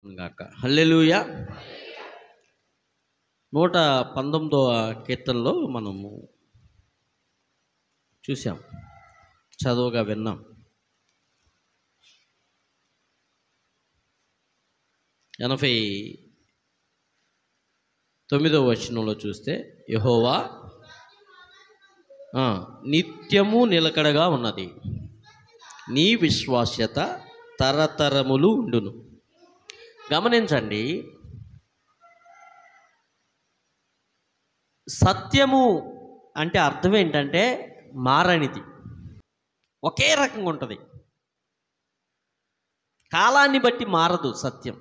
గాక హల్లెలూయా. 119వ కీర్తనలో మనము చూసాం, చదువుగా విన్నాం. 89వ వచనంలో చూస్తే, యెహోవా నిత్యము నిలకడగా ఉన్నది, నీ విశ్వాస్యత తరతరములు ఉండును. గమనించండి, సత్యము అంటే అర్థం ఏంటంటే మారనిది, ఒకే రకంగా ఉంటుంది. కాలాన్ని బట్టి మారదు సత్యం,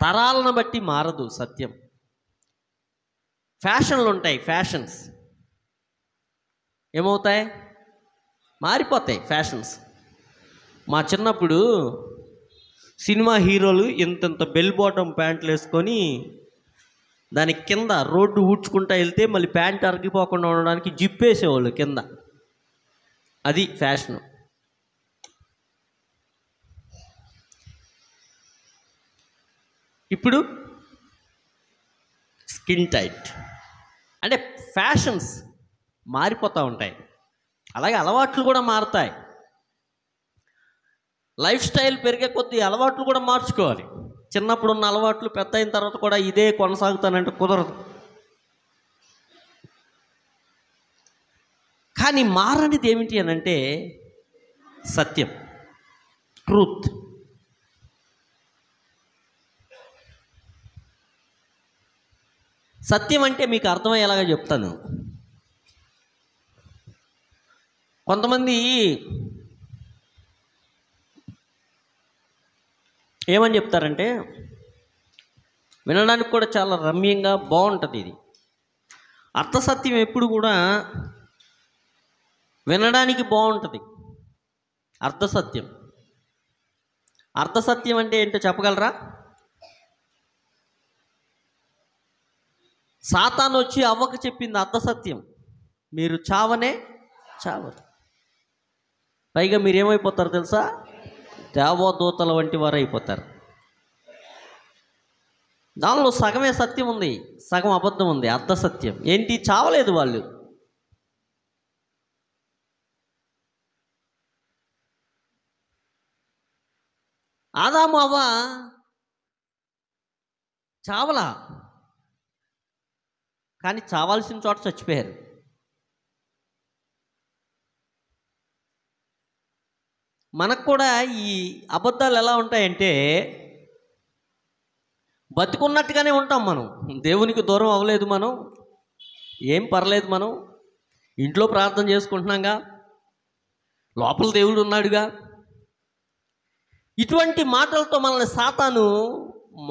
తరాలను బట్టి మారదు సత్యం. ఫ్యాషన్లు ఉంటాయి, ఫ్యాషన్స్ ఏమవుతాయి? మారిపోతాయి ఫ్యాషన్స్. మా చిన్నప్పుడు సినిమా హీరోలు ఇంతంత బెల్ బాటమ్ ప్యాంట్లు వేసుకొని దాని కింద రోడ్డు ఊడ్చుకుంటా వెళ్తే మళ్ళీ ప్యాంట్ అరిగిపోకుండా ఉండడానికి జిప్ వేసేవాళ్ళు కింద. అది ఫ్యాషను. ఇప్పుడు స్కిన్ టైట్. అంటే ఫ్యాషన్స్ మారిపోతూ ఉంటాయి, అలాగే అలవాట్లు కూడా మారుతాయి. లైఫ్ స్టైల్ పెరిగే కొద్దీ అలవాట్లు కూడా మార్చుకోవాలి. చిన్నప్పుడు ఉన్న అలవాట్లు పెద్ద అయిన తర్వాత కూడా ఇదే కొనసాగుతానంటే కుదరదు. కానీ మారనిది ఏమిటి అని అంటే సత్యం, ట్రూత్. సత్యం అంటే మీకు అర్థమయ్యేలాగా చెప్తాను. కొంతమంది ఏమని చెప్తారంటే, వినడానికి కూడా చాలా రమ్యంగా బాగుంటుంది. ఇది అర్థసత్యం ఎప్పుడు కూడా వినడానికి బాగుంటుంది. అర్థసత్యం, అర్థసత్యం అంటే ఏంటో చెప్పగలరా? సాతాను వచ్చి అవ్వకు చెప్పింది అర్థసత్యం, మీరు చావనే చావరు. పైగా మీరేమైపోతారు తెలుసా? దేవదూతల వంటి వారు అయిపోతారు. దానిలో సగమే సత్యం ఉంది, సగం అబద్ధం ఉంది. అర్థసత్యం ఏంటి? చావలేదు వాళ్ళు. ఆదాము అవ్వ చావలా, కానీ చావాల్సిన చోట చచ్చిపోయారు. మనకు కూడా ఈ అబద్ధాలు ఎలా ఉంటాయంటే, బతుకున్నట్టుగానే ఉంటాం మనం. దేవునికి దూరం అవ్వలేదు మనం, ఏం పర్లేదు, మనం ఇంట్లో ప్రార్థన చేసుకుంటున్నాగా, లోపల దేవుడు ఉన్నాడుగా. ఇటువంటి మాటలతో మనల్ని సాతాను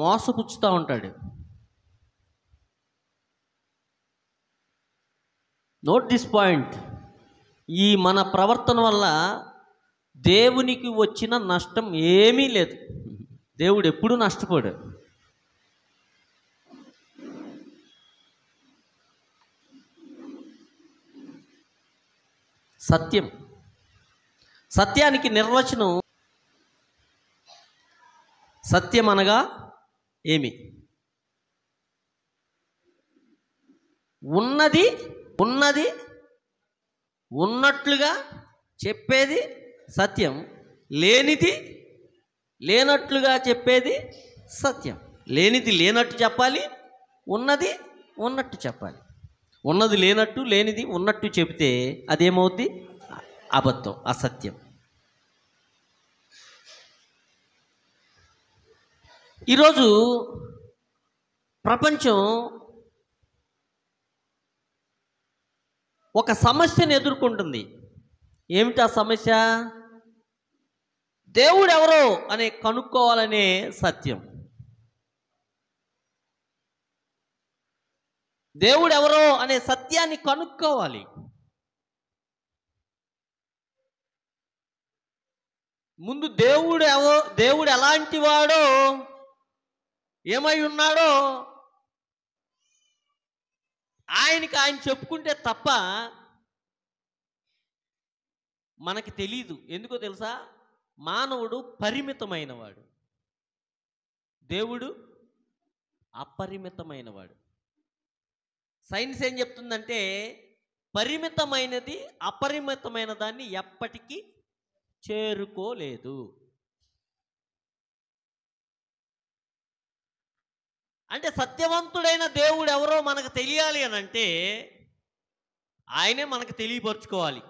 మోసపుచ్చుతూ ఉంటాడు. Note this point. ఈ మన ప్రవర్తన వల్ల దేవునికి వచ్చిన నష్టం ఏమీ లేదు. దేవుడు ఎప్పుడూ నష్టపోడు. సత్యం, సత్యానికి నిర్వచనం, సత్యం అనగా ఏమి? ఉన్నది ఉన్నది ఉన్నట్లుగా చెప్పేది సత్యం, లేనిది లేనట్లుగా చెప్పేది సత్యం. లేనిది లేనట్టు చెప్పాలి, ఉన్నది ఉన్నట్టు చెప్పాలి. ఉన్నది లేనట్టు, లేనిది ఉన్నట్టు చెబితే అదేమవుద్ది? అబద్ధం, అసత్యం. ఈరోజు ప్రపంచం ఒక సమస్యను ఎదుర్కొంటుంది. ఏమిటి ఆ సమస్య? దేవుడు ఎవరో అనే కనుక్కోవాలనే సత్యం. దేవుడు ఎవరో అనే సత్యాన్ని కనుక్కోవాలి. ముందు దేవుడు ఎలాంటి వాడో, ఏమై ఉన్నాడో ఆయనకి ఆయన చెప్పుకుంటే తప్ప మనకి తెలీదు. ఎందుకో తెలుసా? మానవుడు పరిమితమైన వాడు. దేవుడు అపరిమితమైన వాడు. సైన్స్ ఏం చెప్తుందంటే పరిమితమైనది అపరిమితమైన దాన్ని ఎప్పటికీ చేరుకోలేదు. అంటే సత్యవంతుడైన దేవుడు ఎవరో మనకు తెలియాలి అని అంటే ఆయనే మనకు తెలియపరుచుకోవాలి.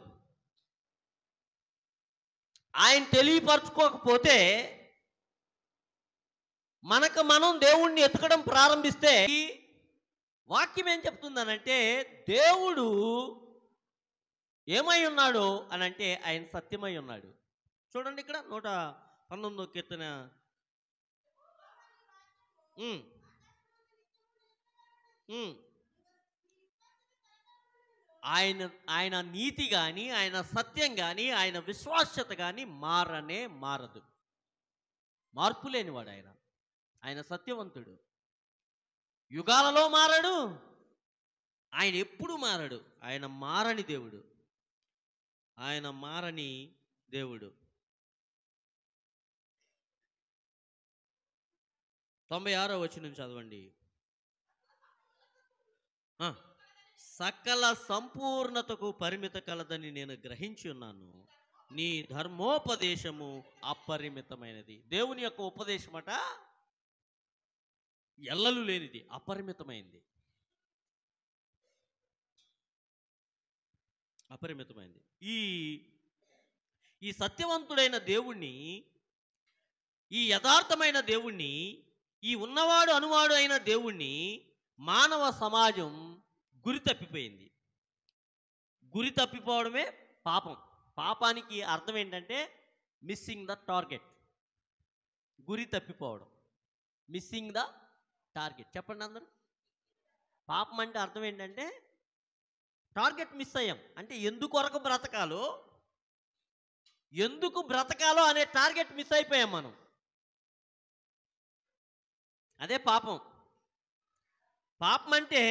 ఆయన తెలియపరచుకోకపోతే మనకు మనం దేవుణ్ణి ఎతకడం ప్రారంభిస్తే ఈ వాక్యం ఏం చెప్తుందనంటే దేవుడు ఏమై ఉన్నాడు అని అంటే ఆయన సత్యమై ఉన్నాడు. చూడండి ఇక్కడ 119వ కీర్తన. ఆయన నీతి కానీ ఆయన సత్యం కానీ ఆయన విశ్వాస్యత కానీ మారదు. మార్పు లేనివాడు ఆయన. ఆయన సత్యవంతుడు, యుగాలలో మారడు, ఆయన ఎప్పుడు మారడు. ఆయన మారని దేవుడు, ఆయన మారని దేవుడు. 96వ వచనం చదవండి. సకల సంపూర్ణతకు పరిమిత కలదని నేను గ్రహించి ఉన్నాను, నీ ధర్మోపదేశము అపరిమితమైనది. దేవుని యొక్క ఉపదేశమట ఎల్లలు లేనిది, అపరిమితమైంది. ఈ సత్యవంతుడైన దేవుణ్ణి, ఈ యథార్థమైన దేవుణ్ణి, ఈ ఉన్నవాడు అనువాడు అయిన దేవుణ్ణి మానవ సమాజం గురి తప్పిపోయింది. గురి తప్పిపోవడమే పాపం. పాపానికి అర్థం ఏంటంటే మిస్సింగ్ ద టార్గెట్. గురి తప్పిపోవడం, మిస్సింగ్ ద టార్గెట్. చెప్పండి అందరూ. పాపం అంటే అర్థం ఏంటంటే టార్గెట్ మిస్ అయ్యాం. అంటే ఎందుకొరకు బ్రతకాలో అనే టార్గెట్ మిస్ అయిపోయాం మనం. అదే పాపం. పాపం అంటే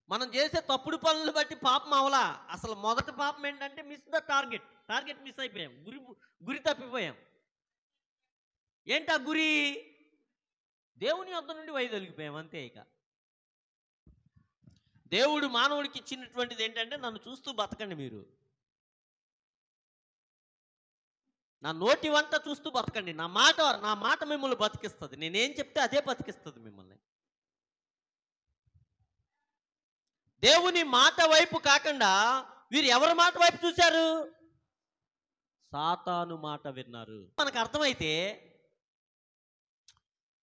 మనం చేసే తప్పుడు పనులు బట్టి పాపం అవలా. అసలు మొదటి పాపం ఏంటంటే miss the target. Target miss అయిపోయాం, గురి తప్పిపోయాం. ఏంటా గురి? దేవుని యొద్ద నుండి వైదొలిగిపోయాం, అంతే. ఇక దేవుడు మానవుడికి ఇచ్చినటువంటిది ఏంటంటే నన్ను చూస్తూ బతకండి, మీరు నా నోటి వంట చూస్తూ బతకండి, నా మాట మిమ్మల్ని బతికిస్తుంది, నేనేం చెప్తే అదే బతికిస్తుంది మిమ్మల్ని. దేవుని మాట వైపు కాకుండా వీరు ఎవరి మాట వైపు చూశారు? సాతాను మాట విన్నారు. మనకు అర్థమైతే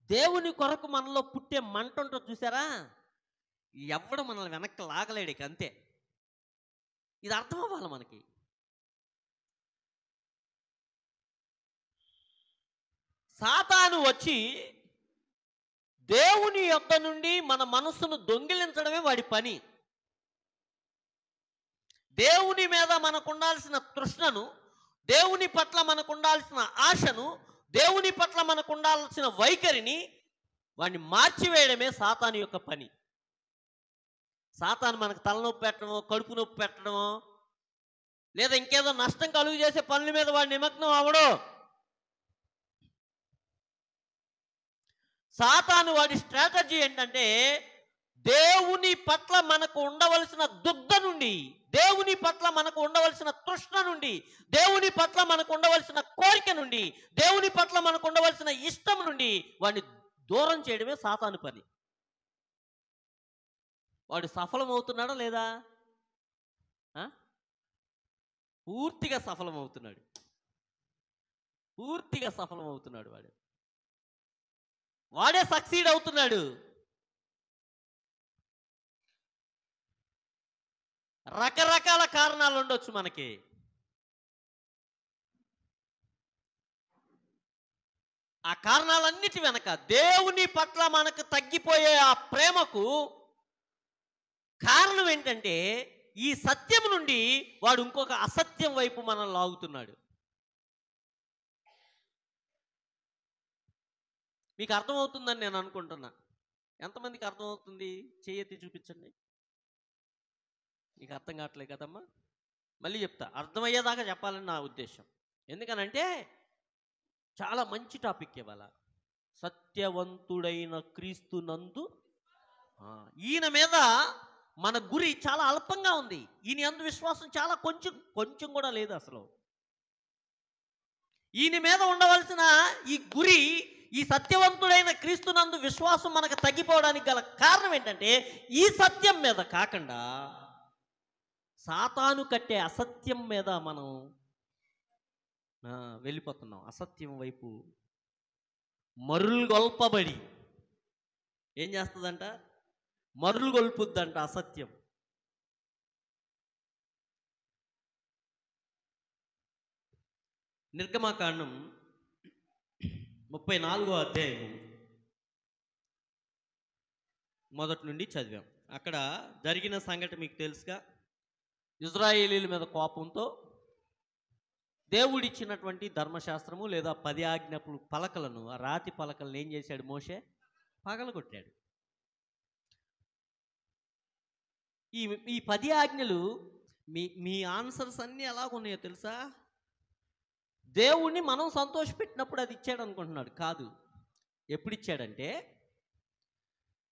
దేవుని కొరకు మనలో పుట్టే మంట ఉంటుంది చూసారా, ఎవడు మనల్ని వెనక్కి లాగలేడు. ఇక అంతే. ఇది అర్థం అవ్వాలి మనకి. సాతాను వచ్చి దేవుని యొద్ద నుండి మన మనస్సును దొంగిలించడమే వాడి పని. దేవుని మీద మనకు ఉండాల్సిన తృష్ణను, దేవుని పట్ల మనకు ఉండాల్సిన ఆశను, దేవుని పట్ల మనకు ఉండాల్సిన వైఖరిని వాడిని మార్చివేయడమే సాతాను యొక్క పని. సాతాను మనకు తలనొప్పి పెట్టడమో, కడుపు నొప్పి పెట్టడమో, లేదా ఇంకేదో నష్టం కలుగు చేసే పనుల మీద వాడి నిమగ్నం అవడం. సాతాను వాడి స్ట్రాటజీ ఏంటంటే దేవుని పట్ల మనకు ఉండవలసిన దుగ్ధ నుండి, దేవుని పట్ల మనకు ఉండవలసిన తృష్ణ నుండి, దేవుని పట్ల మనకు ఉండవలసిన కోరిక నుండి, దేవుని పట్ల మనకు ఉండవలసిన ఇష్టం నుండి వాడిని దూరం చేయడమే సాతాను పని. వాడు సఫలమవుతున్నాడా లేదా? పూర్తిగా సఫలమవుతున్నాడు. వాడే సక్సీడ్ అవుతున్నాడు. రకరకాల కారణాలు ఉండొచ్చు మనకి. ఆ కారణాలన్నిటి వెనక దేవుని పట్ల మనకు తగ్గిపోయే ఆ ప్రేమకు కారణం ఏంటంటే ఈ సత్యం నుండి వాడు ఇంకొక అసత్యం వైపు మనం లాగుతున్నాడు. మీకు అర్థమవుతుందని నేను అనుకుంటున్నా. ఎంతమందికి అర్థమవుతుంది? చేయెత్తి చూపించండి. నీకు అర్థం కావట్లేదు కదమ్మా. మళ్ళీ చెప్తా, అర్థమయ్యేదాకా చెప్పాలని నా ఉద్దేశం. ఎందుకనంటే చాలా మంచి టాపిక్ ఇవాళ. సత్యవంతుడైన క్రీస్తునందు. ఈయన మీద మన గురి చాలా అల్పంగా ఉంది. ఈయన యందు విశ్వాసం చాలా కొంచెం కూడా లేదు అసలు. ఈయన మీద ఉండవలసిన ఈ గురి, ఈ సత్యవంతుడైన క్రీస్తునందు విశ్వాసం మనకు తగ్గిపోవడానికి గల కారణం ఏంటంటే, ఈ సత్యం మీద కాకుండా సాతాను కట్టే అసత్యం మీద మనం వెళ్ళిపోతున్నాం. అసత్యం వైపు మరులు గొల్పబడి ఏం చేస్తుందంట? మరులు గొల్పుద్దంట అసత్యం. నిర్గమకాండం 34వ అధ్యాయం మొదటి నుండి చదివాం. అక్కడ జరిగిన సంఘటన మీకు తెలుసుగా. ఇజ్రాయేలీల మీద కోపంతో దేవుడిచ్చినటువంటి ధర్మశాస్త్రము లేదా 10 ఆజ్ఞలు పలకలను, ఆ రాతి పలకలను ఏం చేశాడు? మోషే పగలగొట్టాడు. ఈ 10 ఆజ్ఞలు మీ ఆన్సర్స్ అన్నీ ఎలాగున్నాయో తెలుసా? దేవుణ్ణి మనం సంతోషపెట్టినప్పుడు అది ఇచ్చాడు అనుకుంటున్నాడు. కాదు. ఎప్పుడు ఇచ్చాడంటే,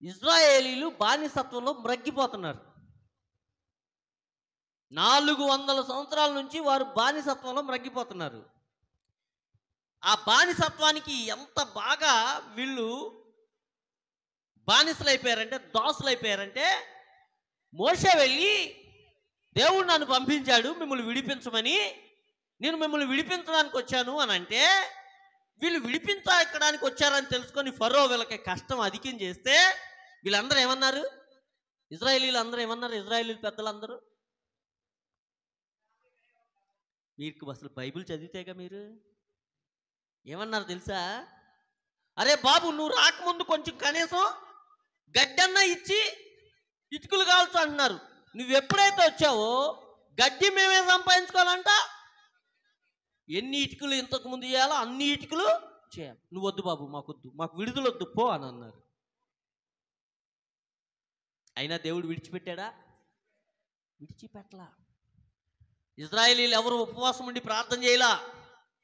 ఇజ్రాయేలీలు బానిసత్వంలో మ్రగ్గిపోతున్నారు. 400 సంవత్సరాల నుంచి వారు బానిసత్వంలో మ్రగ్గిపోతున్నారు. ఆ బానిసత్వానికి ఎంత బాగా వీళ్ళు బానిసలైపోయారంటే, దాసులైపోయారంటే, మోషే వెళ్ళి దేవుడు నన్ను పంపించాడు మిమ్మల్ని విడిపించమని, నేను మిమ్మల్ని విడిపించడానికి వచ్చాను అని అంటే, వీళ్ళు విడిపించడానికి వచ్చారని తెలుసుకొని ఫరో వీళ్ళకి కష్టం అధికం చేస్తే వీళ్ళందరూ ఏమన్నారు? ఇజ్రాయేలీలు అందరూ ఏమన్నారు? ఇజ్రాయేలీలు పెద్దలందరూ, మీకు అసలు బైబిల్ చదివితేగా మీరు ఏమన్నారు తెలుసా? అరే బాబు, నువ్వు రాకముందు కొంచెం కనీసం గడ్డన్నా ఇచ్చి ఇటుకలు కావచ్చు అంటున్నారు. నువ్వు ఎప్పుడైతే వచ్చావో గడ్డి మేమే సంపాదించుకోవాలంట. ఎన్ని ఇటుకలు ఇంతకు ముందు చేయాలో అన్ని ఇటుకలు చేయాలి. నువ్వు వద్దు బాబు, మాకొద్దు, మాకు విడుదలొద్దు, పో అని అన్నారు. అయినా దేవుడు విడిచిపెట్టాడా? విడిచిపెట్టలా. ఇజ్రాయేలీలు ఎవరు ఉపవాసం ఉండి ప్రార్థన చేయలా.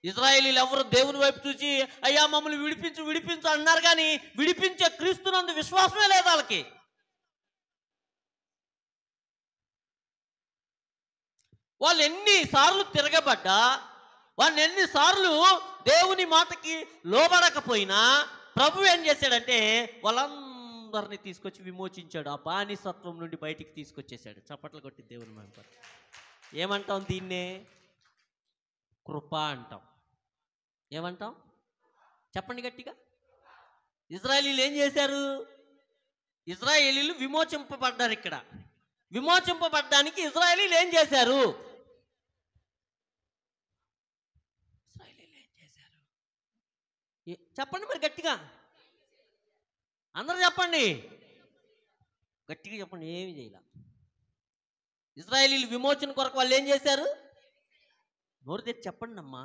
ఇజ్రాయేలీలు ఎవరు దేవుని వైపు చూసి అయ్యా మమ్మల్ని విడిపించు విడిపించు అన్నారు. కానీ విడిపించే క్రీస్తునందు విశ్వాసమే లేదు వాళ్ళకి. వాళ్ళు ఎన్నిసార్లు తిరగబడ్డా, వాళ్ళు ఎన్నిసార్లు దేవుని మాటకి లోబడకపోయినా ప్రభు ఏం చేశాడంటే వాళ్ళందరినీ తీసుకొచ్చి విమోచించాడు. ఆ బానిసత్వం నుండి బయటికి తీసుకొచ్చేసాడు. చప్పట్లు కొట్టి దేవుని మాట. ఏమంటాం? దీన్నే కృప అంటాం. ఏమంటాం? చెప్పండి గట్టిగా. ఇజ్రాయేలీలు ఏం చేశారు? ఇజ్రాయేలీలు విమోచింపబడ్డారు. ఇక్కడ విమోచింపబడ్డానికి ఇజ్రాయేలీలు ఏం చేశారు? చెప్పండి మరి గట్టిగా, అందరూ చెప్పండి గట్టిగా చెప్పండి. ఏమి చేయాల? ఇజ్రాయేలీలు విమోచన కొరకు వాళ్ళు ఏం చేశారు? నోరు తెచ్చి చెప్పండి అమ్మా,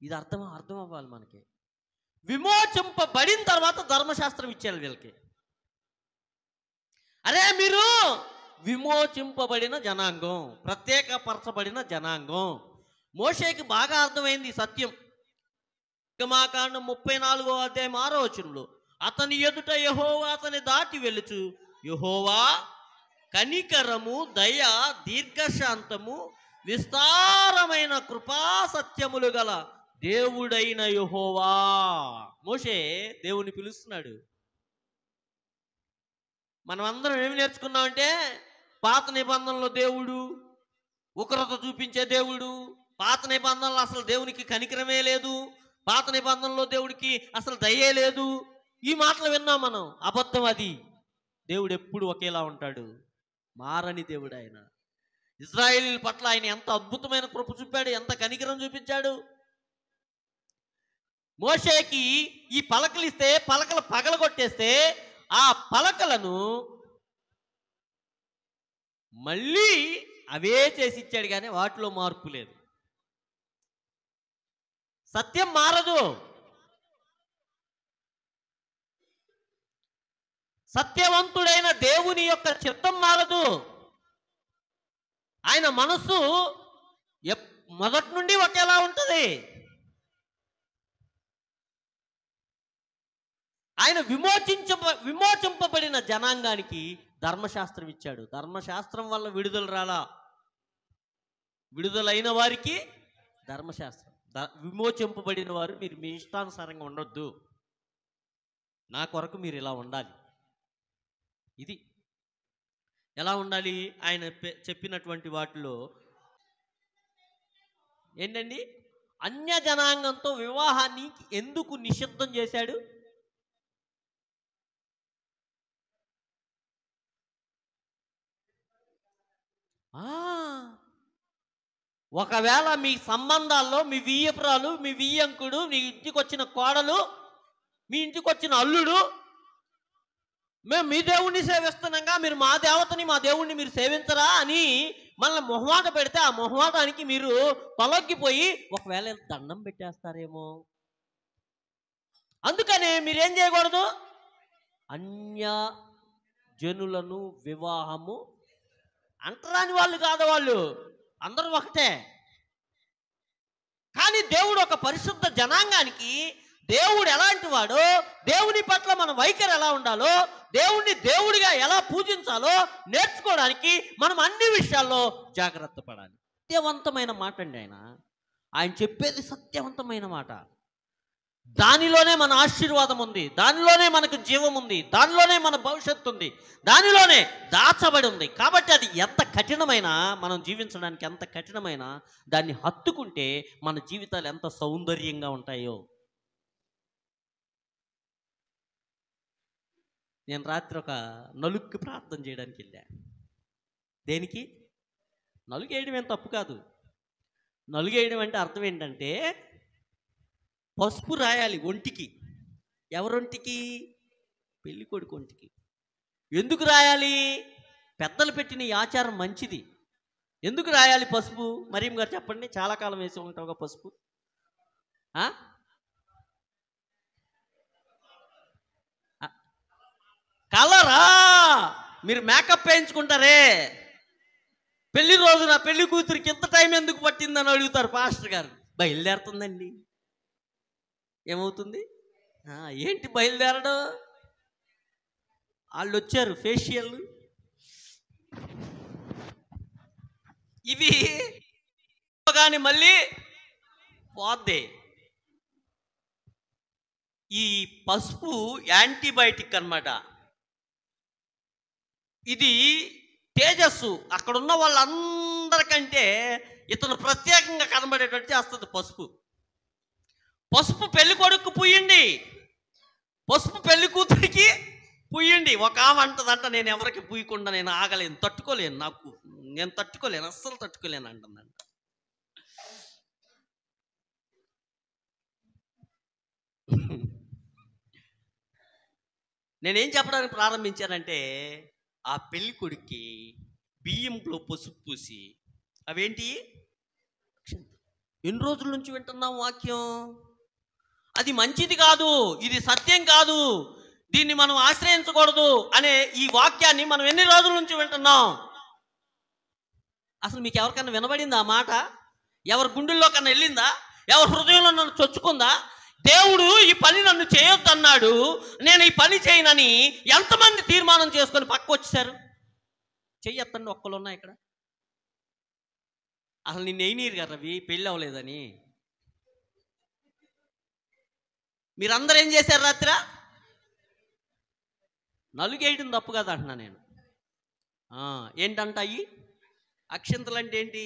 ఇది అర్థం అవ్వాలి మనకి. విమోచింపబడిన తర్వాత ధర్మశాస్త్రం ఇచ్చారు వీళ్ళకి. అరే మీరు విమోచింపబడిన జనాంగం, ప్రత్యేకపరచబడిన జనాంగం. మోషేకి బాగా అర్థమైంది సత్యం. నిర్గమకాండం 34వ అధ్యాయం 6వ వచనంలో, అతని ఎదుట యెహోవా అతని దాటి వెళ్ళుచు, యెహోవా కనికరము, దయ, దీర్ఘశాంతము, విస్తారమైన కృపా సత్యములు గల దేవుడైన యెహోవా. మోషే దేవుని పిలుస్తున్నాడు. మనం అందరం ఏమి నేర్చుకున్నామంటే, పాత నిబంధనలో దేవుడు ఉగ్రత చూపించే దేవుడు, పాత నిబంధనలో అసలు దేవునికి కనికరమే లేదు, పాత నిబంధనలో దేవుడికి అసలు దయే లేదు. ఈ మాటలు విన్నాం మనం. అబద్ధం అది. దేవుడు ఎప్పుడు ఒకేలా ఉంటాడు. మారని దేవుడు ఆయన. ఇజ్రాయేలీల పట్ల ఆయన ఎంత అద్భుతమైన కృప చూపాడు, ఎంత కనికరం చూపించాడు. మోషేకి ఈ పలకలు ఇస్తే, పలకలు పగలగొట్టేస్తే ఆ పలకలను మళ్ళీ అవే చేసి ఇచ్చాడు. కానీ వాటిలో మార్పు లేదు. సత్యం మారదు. సత్యవంతుడైన దేవుని యొక్క చిత్తం మారదు. ఆయన మనస్సు మొదటి నుండి ఒకేలా ఉంటుంది. ఆయన విమోచింపబడిన జనాంగానికి ధర్మశాస్త్రం ఇచ్చాడు. ధర్మశాస్త్రం వల్ల విడుదల రాలా, విడుదలైన వారికి ధర్మశాస్త్రం. విమోచింపబడిన వారు మీరు మీ ఇష్టానుసారంగా ఉండొద్దు, నా కొరకు మీరు ఇలా ఉండాలి. ఇది ఎలా ఉండాలి? ఆయన చెప్పినటువంటి వాటిలో ఏంటండి, అన్య జనాంగంతో వివాహాన్ని ఎందుకు నిషిద్ధం చేశాడు? ఒకవేళ మీ సంబంధాల్లో మీ వియ్యపురాలు, మీ వియ్యంకుడు, మీ ఇంటికి వచ్చిన కోడలు, మీ ఇంటికి వచ్చిన అల్లుడు, మేము మీ దేవుణ్ణి సేవిస్తున్నాగా, మీరు మా దేవతని మా దేవుణ్ణి మీరు సేవించరా అని మనల్ని మొహమాట పెడితే, ఆ మొహమాటానికి మీరు తొలగిపోయి ఒకవేళ దండం పెట్టేస్తారేమో. అందుకనే మీరేం చేయకూడదు, అన్య జనులను వివాహము అంటరాని వాళ్ళు కాదు, వాళ్ళు అందరూ ఒకటే. కానీ దేవుడు ఒక పరిశుద్ధ జనాంగానికి దేవుడు ఎలాంటి వాడో, దేవుని పట్ల మన వైఖరి ఎలా ఉండాలో, దేవుణ్ణి దేవుడిగా ఎలా పూజించాలో నేర్చుకోవడానికి మనం అన్ని విషయాల్లో జాగ్రత్త పడాలి. సత్యవంతమైన మాట అండి ఆయన చెప్పేది సత్యవంతమైన మాట. దానిలోనే మన ఆశీర్వాదం ఉంది, దానిలోనే మనకు జీవం ఉంది, దానిలోనే మన భవిష్యత్తు ఉంది, దానిలోనే దాచబడి ఉంది. కాబట్టి అది ఎంత కఠినమైనా, మనం జీవించడానికి ఎంత కఠినమైనా దాన్ని హత్తుకుంటే మన జీవితాలు ఎంత సౌందర్యంగా ఉంటాయో. నేను రాత్రి ఒక నలుగుకి ప్రార్థన చేయడానికి వెళ్ళా. దేనికి? నలుగేయడం ఏం తప్పు కాదు. నలుగేయడం అంటే అర్థం ఏంటంటే, పసుపు రాయాలి ఒంటికి. ఎవరొంటికి? పెళ్లి కొడుకు ఒంటికి. ఎందుకు రాయాలి? పెద్దలు పెట్టిన ఈ ఆచారం మంచిది. ఎందుకు రాయాలి పసుపు? మరియం గారు చెప్పండి. చాలా కాలం వేసి ఉంటావుగా పసుపు. కలరా? మీరు మేకప్ వేయించుకుంటారే, పెళ్లి రోజున పెళ్లి కూతురికి ఇంత టైం ఎందుకు పట్టిందని అడుగుతారు పాస్టర్ గారు. బయలుదేరుతుందండి. ఏమవుతుంది? ఏంటి బయలుదేరడం? వాళ్ళు వచ్చారు ఫేషియల్, ఇవి కానీ మళ్ళీ పోద్ది. ఈ పసుపు యాంటీబయాటిక్ అన్నమాట. ఇది తేజస్సు. అక్కడున్న వాళ్ళందరికంటే ఇతను ప్రత్యేకంగా కనబడేటట్టు చేస్తుంది పసుపు. పసుపు పెళ్లి కొడుకు పుయ్యండి, పసుపు పెళ్లి కూతురికి పుయ్యండి. ఒక ఆమె అంటదంట, నేను ఎవరికి పుయ్యకుండా నేను ఆగలేను, తట్టుకోలేను, నేను తట్టుకోలేను, అస్సలు తట్టుకోలేను అంటుందంట. నేనేం చెప్పడానికి ప్రారంభించానంటే, ఆ పెళ్లి కొడుక్కి బియ్యంలో పసుపు పూసి, అవేంటి? ఎన్ని రోజుల నుంచి వింటున్నాం వాక్యం? అది మంచిది కాదు, ఇది సత్యం కాదు, దీన్ని మనం ఆశ్రయించకూడదు అనే ఈ వాక్యాన్ని మనం ఎన్ని రోజుల నుంచి వింటున్నాం? అసలు మీకు ఎవరికన్నా వినబడిందా ఆ మాట? ఎవరి గుండెల్లో కన్నా వెళ్ళిందా? ఎవరి హృదయంలో నన్ను చొచ్చుకుందా? దేవుడు ఈ పని నన్ను చేయొద్దన్నాడు, నేను ఈ పని చేయనని ఎంతమంది తీర్మానం చేసుకొని పక్కకు వచ్చేసారు? చెయ్యొద్దండి, ఒక్కళ్ళు ఉన్నాయి ఇక్కడ. అసలు నిన్ను ఏనీరు కదా రవి, పెళ్ళి అవ్వలేదని. మీరందరూ ఏం చేశారు రాత్రి? నలుగేయడం తప్పు కదా అంటున్నా నేను. ఏంటంట అయ్యి? అక్షింతలు అంటే ఏంటి?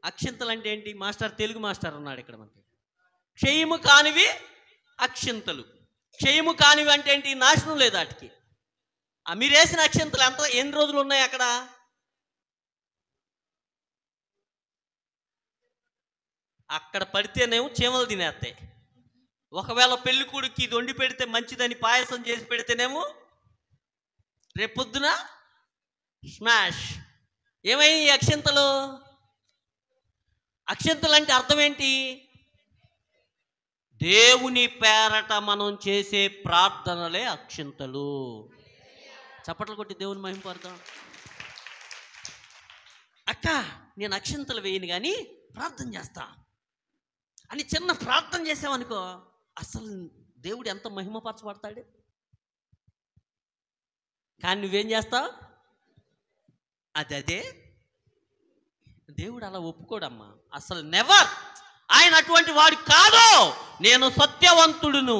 అక్షింతలు అంటే ఏంటి? మాస్టర్, తెలుగు మాస్టర్ ఉన్నాడు ఇక్కడ మనకి. క్షయము కానివి అక్షింతలు. క్షయము కానివి అంటే ఏంటి? నాశనం లేదు వాటికి. మీరు వేసిన అక్షింతలు ఎన్ని రోజులు ఉన్నాయి అక్కడ? అక్కడ పడితేనేమో చీమలు తినేస్తాయి. ఒకవేళ పెళ్లి కొడుకు ఇది వండి పెడితే మంచిదని పాయసం చేసి పెడితేనేమో రేపొద్దున స్మాష్. ఏమైంది ఈ అక్షింతలు? అక్షింతలు అంటే అర్థం ఏంటి? దేవుని పేరట మనం చేసే ప్రార్థనలే అక్షింతలు. చప్పట్లు కొట్టి దేవుని మహిమపడతాం. అక్క, నేను అక్షింతలు వేయను కానీ ప్రార్థన చేస్తా అని చిన్న ప్రార్థన చేసామనుకో, అసలు దేవుడు ఎంత మహిమపరచబడతాడు. కానీ నువ్వేం చేస్తావు? అదే దేవుడు అలా ఒప్పుకోడమ్మా, అసలు నెవర్. ఆయన అటువంటి వాడు కాదు. నేను సత్యవంతుడను,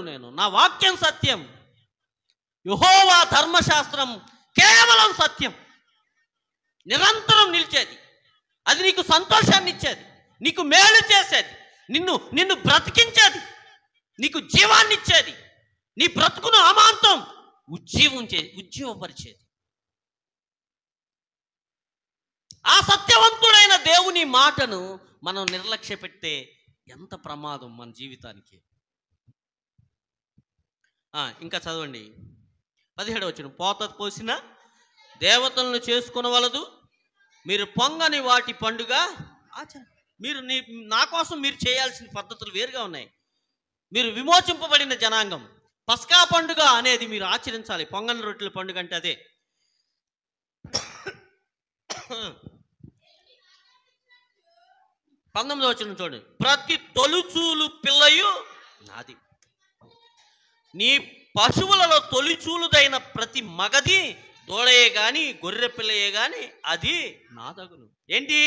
నేను నా వాక్యం సత్యం, యెహోవా ధర్మశాస్త్రం కేవలం సత్యం, నిరంతరం నిలిచేది, అది నీకు సంతోషాన్ని ఇచ్చేది, నీకు మేలు చేసేది, నిన్ను బ్రతికించేది, నీకు జీవాన్ని ఇచ్చేది, నీ బ్రతుకును అమాంతం ఉజ్జీవపరిచేది. ఆ సత్యవంతుడైన దేవుని మాటను మనం నిర్లక్ష్య పెడితే ఎంత ప్రమాదం మన జీవితానికి. ఇంకా చదవండి 17వ వచనం. పోత పోసిన దేవతలను చేసుకొనవలదు, మీరు పొంగని వాటి పండుగ మీరు నా కోసం మీరు చేయాల్సిన పద్ధతులు వేరుగా ఉన్నాయి. మీరు విమోచింపబడిన జనాంగం. పస్కా పండుగ అనేది మీరు ఆచరించాలి. పొంగని రొట్టెల పండుగ అంటే అదే. 19వ వచనం చూడండి. ప్రతి తొలిచూలు పిల్లయు నాది, నీ పశువులలో తొలిచూలుదైన ప్రతి మగది, దూడయే గాని గొర్రె పిల్లయే గాని అది నా దగును. ఏంటి?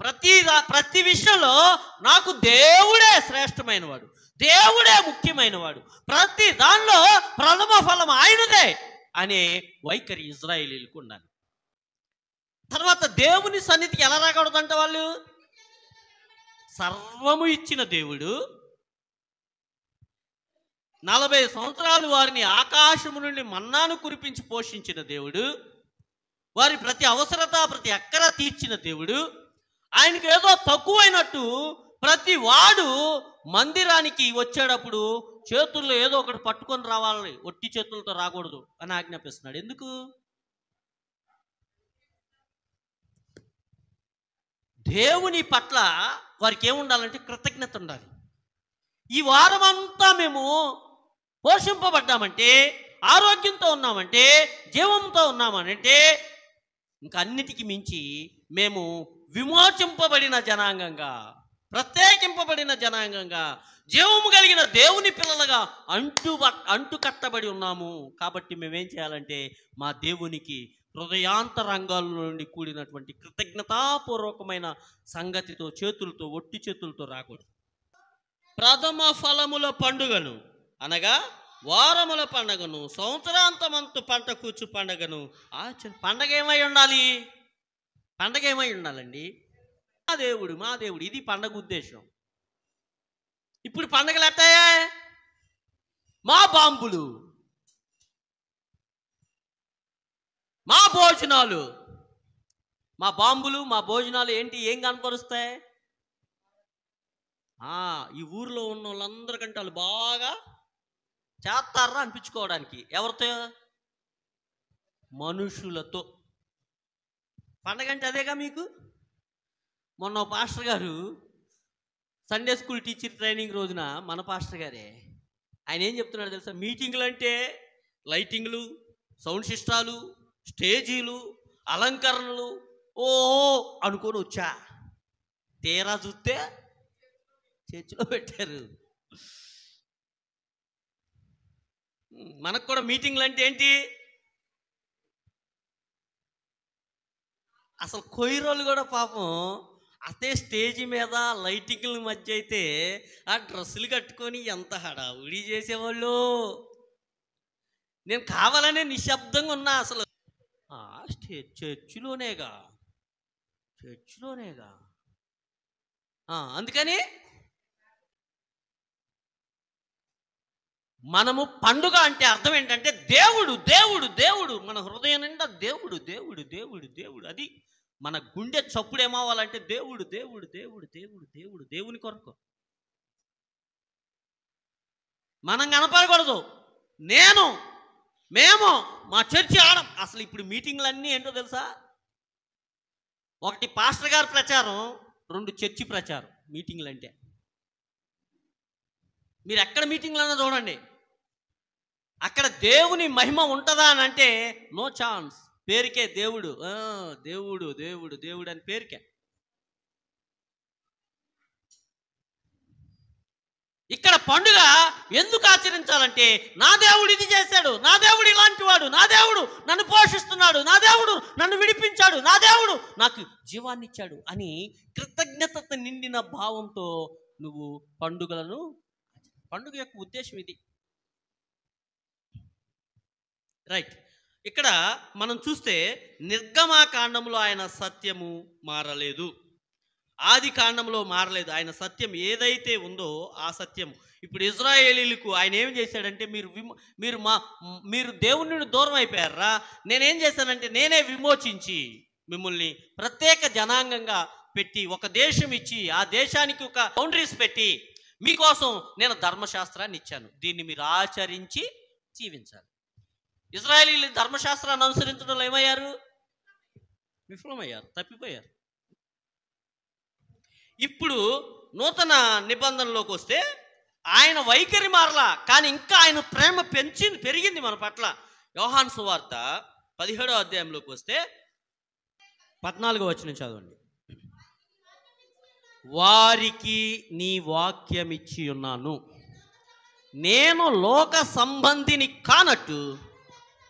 ప్రతి విషయంలో నాకు దేవుడే శ్రేష్టమైన వాడు, దేవుడే ముఖ్యమైన వాడు, ప్రతి దానిలో ప్రథమ ఫలం ఆయనదే అనే వైఖరి ఇజ్రాయేలీలకు ఉండాలి. తర్వాత దేవుని సన్నిధికి ఎలా రాకూడదంట వాళ్ళు? సర్వము ఇచ్చిన దేవుడు 40 సంవత్సరాలు వారిని ఆకాశము నుండి మన్నాను కురిపించి పోషించిన దేవుడు, వారి ప్రతి అవసరత ప్రతి అక్కర తీర్చిన దేవుడు, ఆయనకి ఏదో తక్కువైనట్టు ప్రతి వాడు మందిరానికి వచ్చేటప్పుడు చేతుల్లో ఏదో ఒకటి పట్టుకొని రావాలని, ఒట్టి చేతులతో రాకూడదు అని ఆజ్ఞాపిస్తున్నాడు. ఎందుకు? దేవుని పట్ల వారికి ఏముండాలంటే కృతజ్ఞత ఉండాలి. ఈ వారం అంతా మేము పోషింపబడ్డామంటే, ఆరోగ్యంతో ఉన్నామంటే, జీవంతో ఉన్నామనంటే, ఇంకా అన్నిటికీ మించి మేము విమోచింపబడిన జనాంగంగా, ప్రత్యేకింపబడిన జనాంగంగా, జీవము కలిగిన దేవుని పిల్లలుగా అంటు కట్టబడి ఉన్నాము. కాబట్టి మేమేం చేయాలంటే మా దేవునికి హృదయాంతరంగాల నుండి కూడినటువంటి కృతజ్ఞతాపూర్వకమైన సంగతితో, చేతులతో, ఒట్టి చేతులతో రాకూడదు. ప్రథమ ఫలముల పండుగను అనగా వారముల పండుగను, సంవత్సరాంతమంతు పంట కూర్చు పండుగను పండగ ఏమై ఉండాలి? పండగ ఏమై ఉండాలండి? మా దేవుడు ఇది పండగ ఉద్దేశం. ఇప్పుడు పండగలు ఎట్టాయా? మా బాంబులు, మా భోజనాలు. మా బాంబులు మా భోజనాలు ఏంటి? ఏం కనపరుస్తాయి? ఈ ఊర్లో ఉన్న వాళ్ళందరికంటే వాళ్ళు బాగా చేస్తారా అనిపించుకోవడానికి. ఎవరితో? మనుషులతో. పండగ అంటే అదేగా మీకు. మొన్న పాస్టర్ గారు సండే స్కూల్ టీచర్ ట్రైనింగ్ రోజున, మన పాస్టర్ గారే, ఆయన ఏం చెప్తున్నాడు తెలుసా? మీటింగులు అంటే లైటింగ్లు, సౌండ్ సిస్టాలు, స్టేజీలు, అలంకరణలు అనుకొని వచ్చా, తీరా చూస్తే చర్చిలో పెట్టారు. మనకు కూడా మీటింగ్లు అంటే ఏంటి? అసలు కొయ్యరోళ్ళు కూడా పాపం అదే స్టేజీ మీద లైటింగ్ల మధ్య అయితే ఆ డ్రెస్సులు కట్టుకొని ఎంత హడావుడి చేసేవాళ్ళు. నేను కావాలనే నిశ్శబ్దంగా ఉన్నా. అసలు చర్చిలోనేగా అందుకని మనము పండుగ అంటే అర్థం ఏంటంటే దేవుడు దేవుడు దేవుడు, మన హృదయం నిండా దేవుడు దేవుడు దేవుడు దేవుడు. అది మన గుండె చప్పుడు ఏమవ్వాలంటే దేవుడు దేవుడు దేవుడు దేవుడు దేవుడు, దేవుని కొరకు మనం కనపడకూడదు. మేము మా చర్చి ఆడం. అసలు ఇప్పుడు మీటింగ్లన్నీ ఏంటో తెలుసా? ఒకటి పాస్టర్ గారి ప్రచారం, 2 చర్చి ప్రచారం. మీటింగ్లు అంటే మీరు ఎక్కడ మీటింగ్లన్నా చూడండి, అక్కడ దేవుని మహిమ ఉంటుందా అని అంటే నో ఛాన్స్. పేరుకే దేవుడు దేవుడు దేవుడు దేవుడు అని పేరుకే. ఇక్కడ పండుగ ఎందుకు ఆచరించాలంటే నా దేవుడు ఇది చేశాడు, నా దేవుడు ఇలాంటి వాడు, నా దేవుడు నన్ను పోషిస్తున్నాడు, నా దేవుడు నన్ను విడిపించాడు, నా దేవుడు నాకు జీవాన్ని ఇచ్చాడు అని కృతజ్ఞత నిండిన భావంతో నువ్వు పండుగ యొక్క ఉద్దేశం ఇది. రైట్. ఇక్కడ మనం చూస్తే నిర్గమాకాండంలో ఆయన సత్యము మారలేదు, ఆది కాండంలో మారలేదు. ఆయన సత్యం ఏదైతే ఉందో ఆ సత్యం ఇప్పుడు ఇజ్రాయేలీలకు ఆయన ఏం చేశాడంటే, మీరు దేవుని దూరం అయిపోయారా, నేనేం చేశానంటే నేనే విమోచించి మిమ్మల్ని ప్రత్యేక జనాంగంగా పెట్టి ఒక దేశం ఇచ్చి ఆ దేశానికి ఒక బౌండరీస్ పెట్టి మీకోసం నేను ధర్మశాస్త్రాన్ని ఇచ్చాను, దీన్ని మీరు ఆచరించి జీవించాలి. ఇజ్రాయేలీలు ధర్మశాస్త్రాన్ని అనుసరించడంలో ఏమయ్యారు? విఫలమయ్యారు, తప్పిపోయారు. ఇప్పుడు నూతన నిబంధనలోకి వస్తే ఆయన వైఖరి మారలా, కానీ ఇంకా ఆయన ప్రేమ పెరిగింది మన పట్ల. యోహాను సువార్త 17వ అధ్యాయంలోకి వస్తే 14వ వచనం చదవండి. వారికి నీ వాక్యం ఇచ్చి ఉన్నాను, నేను లోక సంబంధిని కానట్టు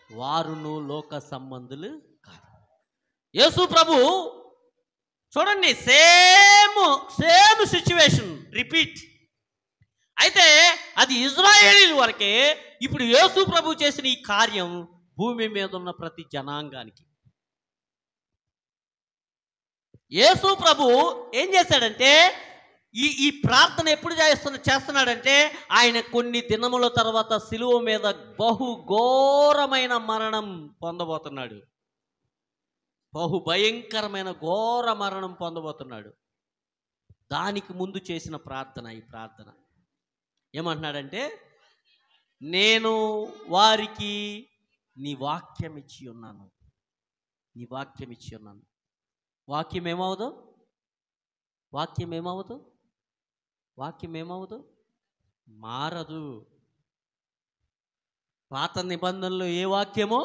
వారును లోక సంబంధులు కాదు. యేసు ప్రభు చూడండి, సేమ్ సిచ్యువేషన్ రిపీట్. అయితే అది ఇజ్రాయేలీల వరకే. ఇప్పుడు యేసు ప్రభు చేసిన ఈ కార్యం భూమి మీద ఉన్న ప్రతి జనాంగానికి. యేసు ప్రభు ఏం చేశాడంటే ఈ ప్రార్థన ఎప్పుడు చేస్తున్నాడంటే ఆయన కొన్ని దినముల తర్వాత సిలువ మీద బహు ఘోరమైన మరణం పొందబోతున్నాడు, బహు భయంకరమైన ఘోర మరణం పొందబోతున్నాడు. దానికి ముందు చేసిన ప్రార్థన ఈ ప్రార్థన ఏమంటున్నాడంటే, నేను వారికి నీ వాక్యం ఇచ్చి ఉన్నాను, నీ వాక్యం ఇచ్చి ఉన్నాను. వాక్యం ఏమవుదు? వాక్యం ఏమవుదు? వాక్యం ఏమవుదు? మారదు. పాత నిబంధనలో ఏ వాక్యమో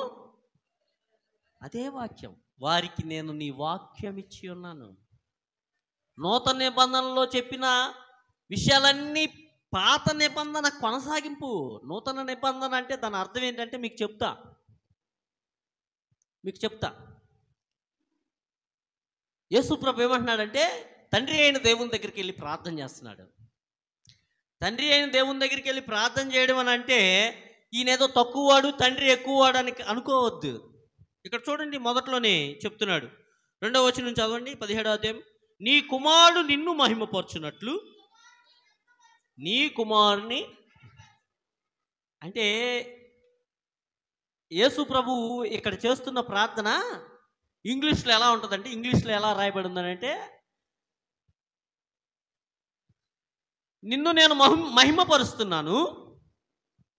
అదే వాక్యం. వారికి నేను నీ వాక్యం ఇచ్చి ఉన్నాను. నూతన నిబంధనలో చెప్పిన విషయాలన్నీ పాత నిబంధన కొనసాగింపు. నూతన నిబంధన అంటే దాని అర్థం ఏంటంటే మీకు చెప్తా. యేసు ప్రభు ఏమంటున్నాడంటే తండ్రి అయిన దేవుని దగ్గరికి వెళ్ళి ప్రార్థన చేస్తున్నాడు. తండ్రి అయిన దేవుని దగ్గరికి వెళ్ళి ప్రార్థన చేయడం అని అంటే ఈయనేదో తక్కువవాడు తండ్రి ఎక్కువవాడు అని అనుకోవద్దు. ఇక్కడ చూడండి, మొదట్లోనే చెప్తున్నాడు. 2వ వచనం చదవండి, 17వ అధ్యాయం. నీ కుమారుడు నిన్ను మహిమపరచునట్లు నీ కుమారుని, అంటే యేసు ప్రభు ఇక్కడ చేస్తున్న ప్రార్థన ఇంగ్లీష్లో ఎలా ఉంటుందంటే, ఇంగ్లీష్లో ఎలా రాయబడి ఉందనంటే, నిన్ను నేను మహిమపరుస్తున్నాను,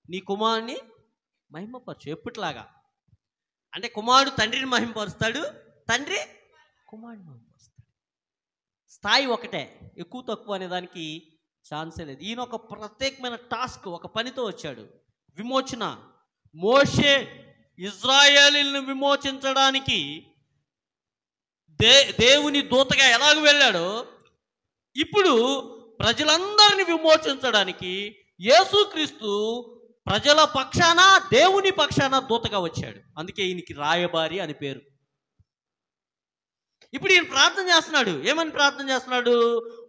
నీ కుమారుని మహిమపరచు. ఎప్పటిలాగా అంటే కుమారుడు తండ్రిని మహిమపరుస్తాడు, తండ్రి కుమారుని మహిమపరుస్తాడు. స్థాయి ఒకటే, ఎక్కువ తక్కువ అనే దానికి ఛాన్సే లేదు. ఈయన ఒక ప్రత్యేకమైన టాస్క్, ఒక పనితో వచ్చాడు, విమోచన. మోషే ఇజ్రాయేలీలను విమోచించడానికి దేవుని దూతగా ఎలాగ వెళ్ళాడో, ఇప్పుడు ప్రజలందరినీ విమోచించడానికి యేసుక్రీస్తు ప్రజల పక్షాన దేవుని పక్షాన దూతగా వచ్చాడు. అందుకే ఈయనకి రాయబారి అని పేరు. ఇప్పుడు ఈయన ప్రార్థన చేస్తున్నాడు. ఏమని ప్రార్థన చేస్తున్నాడు?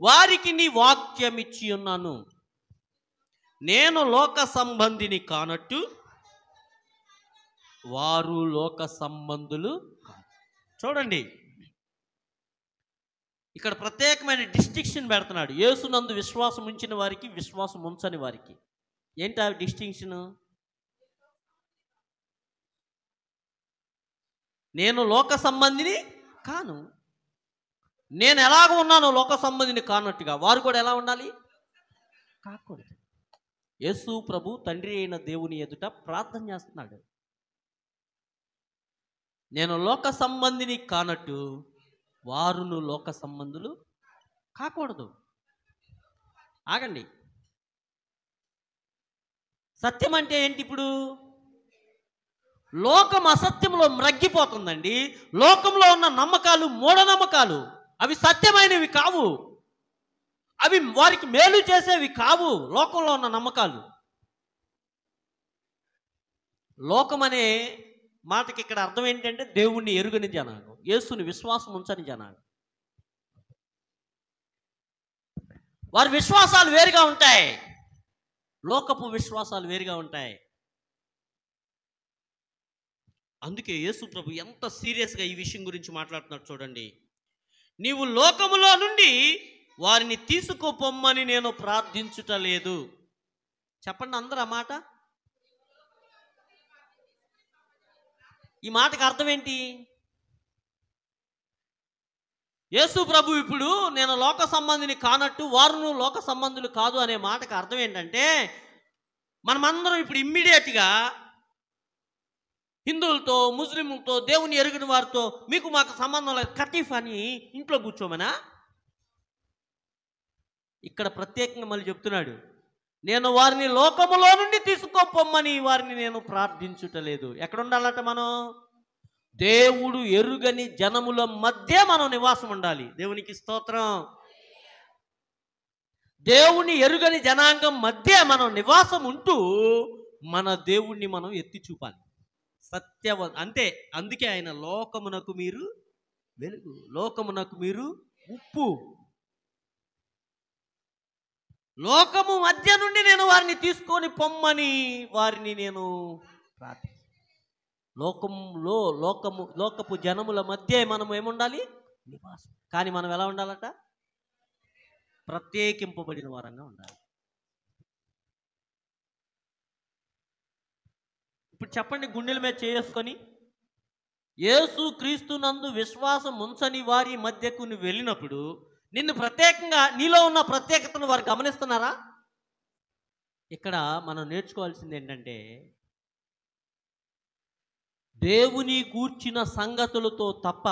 వారికి నీ వాక్యం ఇచ్చి ఉన్నాను, నేను లోక సంబంధిని కానట్టు వారు లోక సంబంధులు కాదు. చూడండి, ఇక్కడ ప్రత్యేకమైన డిస్టింక్షన్ పెడుతున్నాడు. యేసునందు విశ్వాసం ఉంచిన వారికి, విశ్వాసం ఉంచని వారికి. ఏంటి ఆ డిస్టింక్షన్? నేను లోక సంబంధిని కాను, నేను ఎలాగ ఉన్నానో లోక సంబంధిని కానట్టుగా వారు కూడా ఎలా ఉండాలి? కాకూడదు. యేసు ప్రభు తండ్రి అయిన దేవుని ఎదుట ప్రార్థన చేస్తున్నాడు. నేను లోక సంబంధిని కానట్టు వారును లోక సంబంధులు కాకూడదు. ఆగండి, సత్యం అంటే ఏంటి? ఇప్పుడు లోకం అసత్యంలో మ్రగ్గిపోతుందండి. లోకంలో ఉన్న నమ్మకాలు మూఢనమ్మకాలు, అవి సత్యమైనవి కావు. అవి వారికి మేలు చేసేవి కావు. లోకంలో ఉన్న నమ్మకాలు. లోకం అనే మాటకి ఇక్కడ అర్థం ఏంటంటే దేవుణ్ణి ఎరుగని జనాంగం, యేసుని విశ్వాసం ఉంచని జనాంగం. వారి విశ్వాసాలు వేరుగా ఉంటాయి, లోకపు విశ్వాసాలు వేరుగా ఉంటాయి. అందుకే యేసు ప్రభు ఎంత సీరియస్గా ఈ విషయం గురించి మాట్లాడుతున్నాడు చూడండి. నీవు లోకములో నుండి వారిని తీసుకుపోమ్మని నేను ప్రార్థించుటలేదు. చెప్పండి అందరూ ఆ మాట. ఈ మాటకు అర్థం ఏంటి? యేసు ప్రభు ఇప్పుడు నేను లోక సంబంధిని కానట్టు వారును లోక సంబంధులు కాదు అనే మాటకు అర్థం ఏంటంటే, మనమందరం ఇప్పుడు ఇమ్మీడియట్గా హిందువులతో, ముస్లింలతో, దేవుని ఎరుగని వారితో మీకు మాకు సంబంధం లేదు కటీఫ్ అని ఇంట్లో కూర్చోమనా? ఇక్కడ ప్రత్యేకంగా మళ్ళీ చెప్తున్నాడు, నేను వారిని లోకములో నుండి తీసుకోపోమ్మని వారిని నేను ప్రార్థించుటలేదు. ఎక్కడ ఉండాలట మనం? దేవుడు ఎరుగని జనముల మధ్య మనం నివాసం ఉండాలి. దేవునికి స్తోత్రం. దేవుని ఎరుగని జనాంగం మధ్య మనం నివాసం ఉంటూ మన దేవుణ్ణి మనం ఎత్తి చూపాలి. అంతే. అందుకే ఆయన లోకమునకు మీరు వెలుగు, లోకమునకు మీరు ఉప్పు. లోకము మధ్య నుండి నేను వారిని తీసుకొని పొమ్మని వారిని నేను ప్రార్థిస్తాను. లోకపు జనముల మధ్య మనం ఏముండాలి? నివాసం. కానీ మనం ఎలా ఉండాలట? ప్రత్యేకింపబడిన వారంగా ఉండాలి. ఇప్పుడు చెప్పండి, గుండెల మీద చేసుకొని యేసు క్రీస్తునందు విశ్వాసం ఉంచని వారి మధ్యకు నువ్వు వెళ్ళినప్పుడు నిన్ను ప్రత్యేకంగా, నీలో ఉన్న ప్రత్యేకతను వారు గమనిస్తున్నారా? ఇక్కడ మనం నేర్చుకోవాల్సింది ఏంటంటే, దేవుని గూర్చిన సంగతులతో తప్ప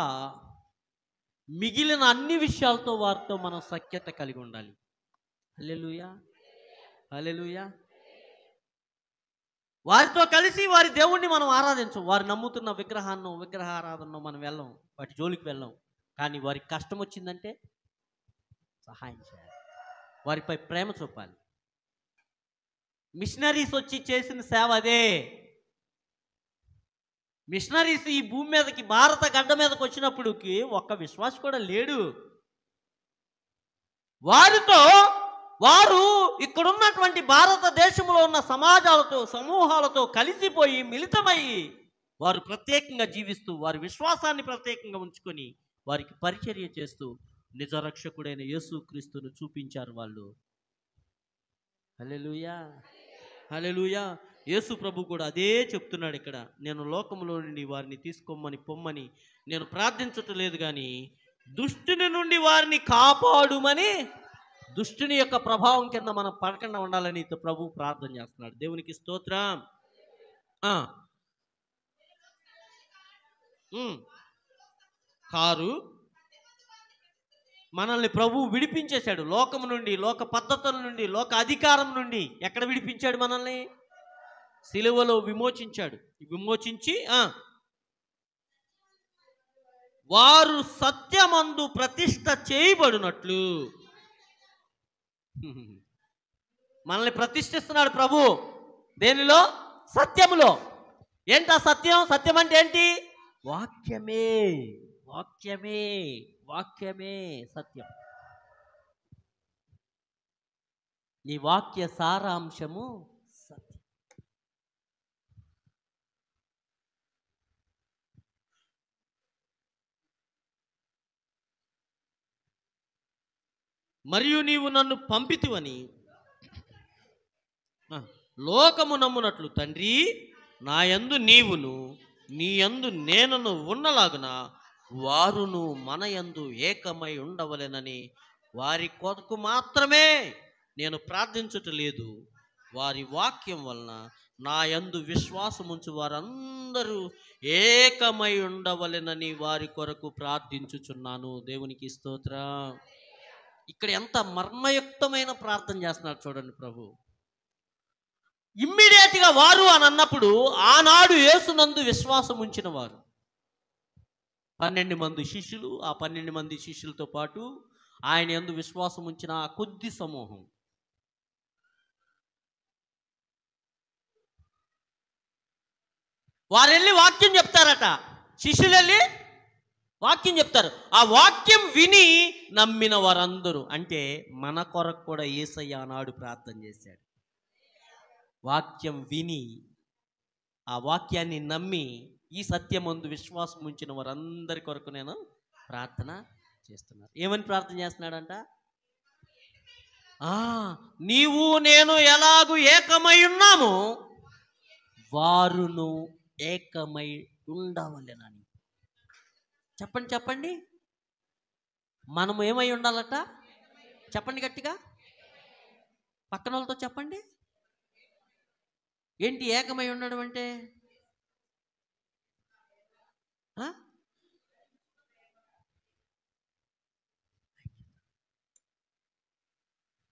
మిగిలిన అన్ని విషయాలతో వారితో మనం సఖ్యత కలిగి ఉండాలి. హల్లెలూయా, హల్లెలూయా. వారితో కలిసి వారి దేవుణ్ణి మనం ఆరాధించం. వారు నమ్ముతున్న విగ్రహారాధనను మనం వెళ్ళం, వాటి జోలికి వెళ్ళం. కానీ వారికి కష్టం వచ్చిందంటే సహాయం చేయాలి, వారిపై ప్రేమ చూపాలి. మిషనరీస్ వచ్చి చేసిన సేవ అదే. మిషనరీస్ ఈ భూమి మీదకి, భారత గడ్డ మీదకి వచ్చినప్పటికి ఒక్క విశ్వాసి కూడా లేడు. వారు ఇక్కడున్నటువంటి భారతదేశంలో ఉన్న సమాజాలతో, సమూహాలతో కలిసిపోయి మిళితమై వారు ప్రత్యేకంగా జీవిస్తూ వారి విశ్వాసాన్ని ప్రత్యేకంగా ఉంచుకొని వారికి పరిచర్య చేస్తూ నిజ రక్షకుడైన యేసుక్రీస్తును చూపించారు వాళ్ళు. హల్లెలూయా, హల్లెలూయా. యేసు ప్రభు కూడా అదే చెప్తున్నాడు ఇక్కడ. నేను లోకంలో నుండి వారిని తీసుకోమని పొమ్మని నేను ప్రార్థించటం లేదు, కానీ దుష్టుని నుండి వారిని కాపాడుమని, దుష్టుని యొక్క ప్రభావం కింద మనం పడకుండా ఉండాలని ప్రభు ప్రార్థన చేస్తున్నాడు. దేవునికి స్తోత్రం. కారు మనల్ని ప్రభు విడిపించేశాడు లోకము నుండి, లోక పద్ధతుల నుండి, లోక అధికారం నుండి. ఎక్కడ విడిపించాడు మనల్ని? సిలువలో విమోచించాడు. విమోచించి వారు సత్యమందు ప్రతిష్ఠ చేయబడినట్లు మనల్ని ప్రతిష్ఠిస్తున్నాడు ప్రభు. దేనిలో? సత్యములో. ఏంటా సత్యం? సత్యం అంటే ఏంటి? వాక్యమే, వాక్యమే, వాక్యమే సత్యం. నీ వాక్య సారాంశము సత్యం. మరియు నీవు నన్ను పంపితివని లోకము నమ్మునట్లు తండ్రి, నా యందు నీవును నీ యందు నేనును ఉన్నలాగున వారును మన యందు ఏకమై ఉండవలెనని వారి కొరకు మాత్రమే నేను ప్రార్థించుటలేదు. వారి వాక్యం వలన నా యందు విశ్వాసముంచు వారందరూ ఏకమై ఉండవలెనని వారి కొరకు ప్రార్థించుచున్నాను. దేవునికి స్తోత్రం. ఇక్కడ ఎంత మర్మయుక్తమైన ప్రార్థన చేస్తున్నారు చూడండి ప్రభు. ఇమ్మీడియట్గా వారు అని అన్నప్పుడు ఆనాడు యేసునందు విశ్వాసం ఉంచిన వారు 12 మంది శిష్యులు, ఆ 12 మంది శిష్యులతో పాటు ఆయన యందు విశ్వాసం ఉంచిన ఆ కొద్ది సమూహం. వారు వెళ్ళి వాక్యం చెప్తారట, శిష్యులు వెళ్ళి వాక్యం చెప్తారు. ఆ వాక్యం విని నమ్మిన వారందరూ, అంటే మన కొరకు కూడా యేసయ్య ఆనాడు ప్రార్థన చేశాడు. వాక్యం విని ఆ వాక్యాన్ని నమ్మి ఈ సత్యమందు విశ్వాసం ఉంచిన వారందరి కొరకు నేను ప్రార్థన చేస్తున్నాను. ఏమని ప్రార్థన చేస్తున్నాడంట? నీవు నేను ఎలాగూ ఏకమై ఉన్నాము, వారును ఏకమై ఉండవలెనని. చెప్పండి చెప్పండి, మనము ఏమై ఉండాలట? చెప్పండి గట్టిగా, పక్కన వాళ్ళతో చెప్పండి. ఏంటి ఏకమై ఉండడం అంటే?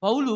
పౌలు